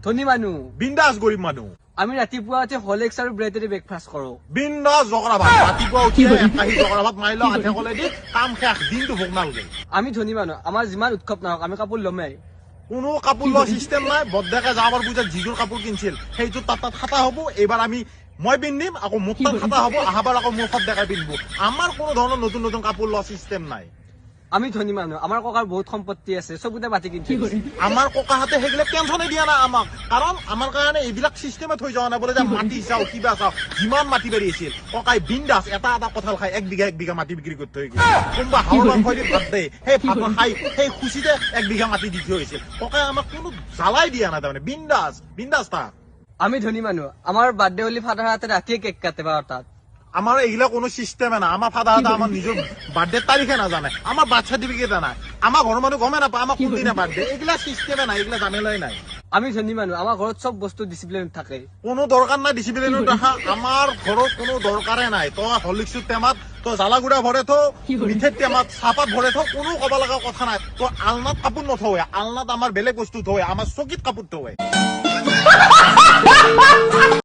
ধনী মানুহ বিন্দাস গৰিব মানুহ আমি ৰাতিপুৱা উঠি হৰলিক্স আৰু ব্ৰেডেৰে ব্ৰেকফাষ্ট কৰো বিন্দাস জগৰা ভাত ৰাতিপুৱা উঠি একাহি জগৰা ভাত মাৰিলো আধা কলেদি কাম শেষ দিনটো ভোক নালাগে আমি ধনী মানুহ আমাৰ যিমান উৎসৱ নহওক আমি কাপোৰ ল'মেই কোনো কাপোৰ লোৱা চিষ্টেম নাই বদ্দাকে যাবৰ পূজাত যিযোৰ কাপোৰ কিনছিল সেইযোৰ তাত খাতা হ'ব এইবাৰ আমি মই পিন্ধিম আকৌ মোৰ তাত খাতা হ'ব আহাবাৰ আকৌ মোৰ সদ্দাকে পিন্ধিব আমাৰ কোনো ধৰণৰ নতুন নতুন কাপোৰ লোৱা চিষ্টেম নাই আমি ধনী মানুহ আমাৰ ককাৰ বহুত সম্পত্তি আছে চবতে মাটি কিনছে আমাৰ ককাহঁতে সেইবিলাক টেনচনে দিয়া নাই আমাক কাৰণ আমাৰ কাৰণে এইবিলাক চিষ্টেমে থৈ যোৱা নাই বোলে যে মাটি চাও কিবা চাও যিমান মাটি বাৰী আছিল ককাই বিন্দাস এটা এটা কঁঠাল খাই 1 বিঘা মাটি বিক্ৰী কৰি থৈ গৈছিল কোনোবা হাওৰ মাংস দি ভাত দিয়ে সেই ভাত খাই সেই খুচিতে 1 বিঘা মাটি দি থৈ গৈছিল ককাই আমাক কোনো জ্বালাই দিয়া নাই তাৰমানে বিন্দাস তাক আমি ধনী মানুহ আমাৰ বাৰ্থডে হলি ফাদাৰ হাতে ৰাতিয়ে কেক কাটে 12টাত আমাৰ এইগিলা কোনো চিষ্টেমে নাই আমাৰ ফাদাৰ আমাৰ নিজৰ বাৰ্থডে তাৰিখে নাজানে আমাৰ বাৰ্থ চাৰ্টিফিকেট নাই আমাৰ ঘৰৰ মানুহ গমে নাপায় আমাৰ কোনদিনা বাৰ্থডে এইগিলা চিষ্টেমে নাই এইগিলা জানিলাই নাই আমি ধনী মানুহ আমাৰ ঘৰত চব বস্তু ডিচিপ্লিন থাকে কোনো দৰকাৰ নাই ডিচিপ্লিনত ৰাখা আমাৰ ঘৰত কোনো দৰকাৰে নাই তই হৰলিক্সৰ টেমাত তই জ্বালা গুড়া ভৰে থ মিঠেৰ টেমাত চাহপাত ভৰে থ কোনো ক'ব লগা কথা নাই তই আলনাত কাপোৰ নথৱে আলনাত আমাৰ বেলেগ বস্তু থৱে আমাৰ চকীত কাপোৰ থৱে